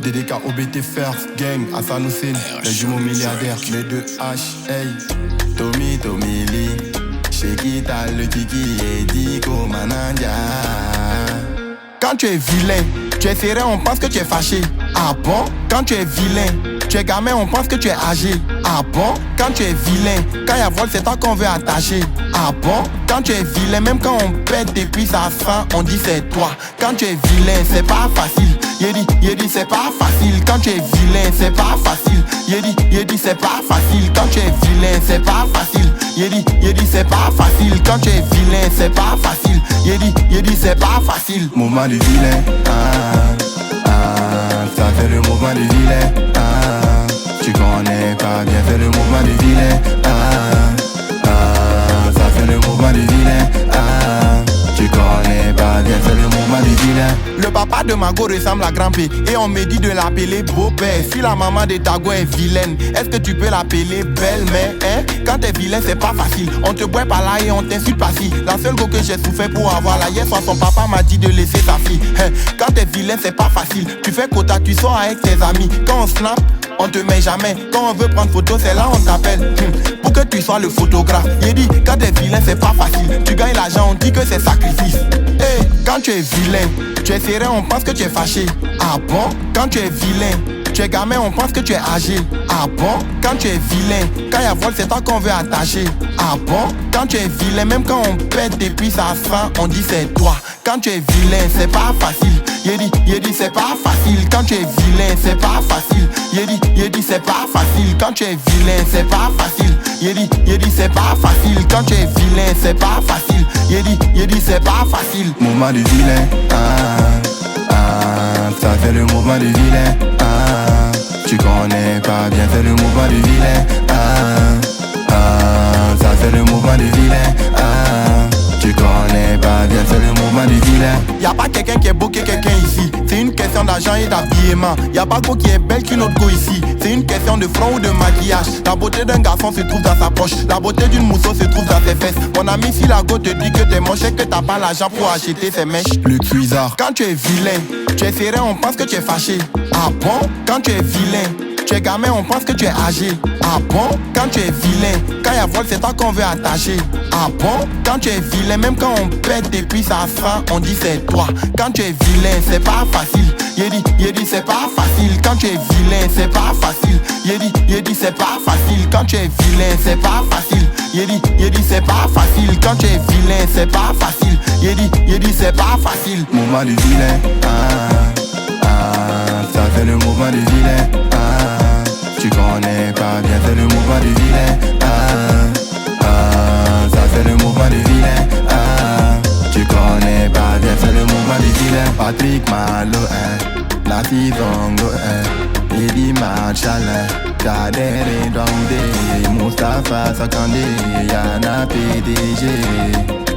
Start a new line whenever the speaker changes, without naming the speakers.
DDK OBT First Gang, Hassan Hussein, les jumeaux milliardaires, les deux H, hey. Tommy Lee, Shekita, le Kiki et Diko Mananja. Quand tu es vilain, tu es serré, on pense que tu es fâché. Ah bon? Quand tu es vilain, tu es gamin, on pense que tu es âgé. Ah bon? Quand tu es vilain, quand il y a vol, c'est toi qu'on veut attacher. Ah bon? Quand tu es vilain, même quand on pète et puis ça sent, on dit c'est toi. Quand tu es vilain, c'est pas facile. Yedi, c'est pas facile. Quand tu es vilain, c'est pas facile. Yedi, c'est pas facile. Quand tu es vilain, c'est pas facile. Yedi, c'est pas facile. Quand tu es vilain, c'est pas facile. Yedi, c'est pas facile. Mouvement du vilain, ça fait le mouvement du vilain, tu connais pas bien, c'est le mouvement du vilain, ça fait le mouvement du vilain, tu connais pas bien, c'est le mouvement du vilain. Le papa de Mago ressemble à grand-père et on me dit de l'appeler beau-père. Si la maman de Tago est vilaine, est-ce que tu peux l'appeler belle-mère, hein? Quand t'es vilain, c'est pas facile. On te boit par là et on t'insulte pas si. La seule go que j'ai souffert pour avoir la hier soir, son papa m'a dit de laisser sa fille, hein? Quand t'es vilain, c'est pas facile. Tu fais quota, tu sors avec tes amis. Quand on snap, on te met jamais. Quand on veut prendre photo, c'est là on t'appelle, pour que tu sois le photographe. Il dit, quand t'es vilain, c'est pas facile. Tu gagnes l'argent, on dit que c'est sacrifice. Hey, quand tu es vilain, tu es serré, on pense que tu es fâché. Ah bon? Quand tu es vilain, tu es gamin, on pense que tu es âgé. Ah bon? Quand tu es vilain, quand il y a vol, c'est toi qu'on veut attacher. Ah bon? Quand tu es vilain, même quand on pète et puis ça sent, on dit c'est toi. Quand tu es vilain, c'est pas facile. Yedi, c'est pas facile. Quand tu es vilain, c'est pas facile. Yedi, c'est pas facile. Quand tu es vilain, c'est pas facile. Yedi, c'est pas facile. Quand tu es vilain, c'est pas facile. Yedi, c'est pas facile. Mouvement du vilain, ça fait le mouvement du vilain, tu connais pas bien, c'est le mouvement du vilain, ça fait le mouvement du vilain, tu connais pas bien, c'est le mouvement du vilain. Y'a pas quelqu'un qui est beau que quelqu'un ici, c'est une question d'argent et d'habillement. Y'a pas go qui est belle qu'une autre go ici, c'est une question de front ou de maquillage. La beauté d'un garçon se trouve dans sa poche, la beauté d'une mousseau se trouve dans ses fesses. Mon ami, si la go te dit que t'es moche et que t'as pas l'argent pour acheter ses mèches. Le cuisard. Quand tu es vilain, tu es serré, on pense que tu es fâché. Ah bon? Quand tu es vilain, tu es gamin, on pense que tu es âgé. Ah bon? Quand tu es vilain, quand il y a vol, c'est toi qu'on veut attacher. Ah bon? Quand tu es vilain, même quand on pète et puis ça sent, on dit c'est toi. Quand tu es vilain, c'est pas facile. Yedi, c'est pas facile. Quand tu es vilain, c'est pas facile. Yedi, c'est pas facile. Quand tu es vilain, c'est pas facile. Yedi, c'est pas facile. Quand tu es vilain, c'est pas facile. Yedi, c'est pas facile. Mouvement du vilain, ça fait le mouvement du vilain, tu connais pas bien, c'est le mouvement du vilain, ça fait le mouvement du vilain, tu connais pas bien, c'est le mouvement du vilain. Patrick Malo, Nafi Zongo, Eddie Marshall, Kadere Dongde, Mustafa Sakande, Yana PDG.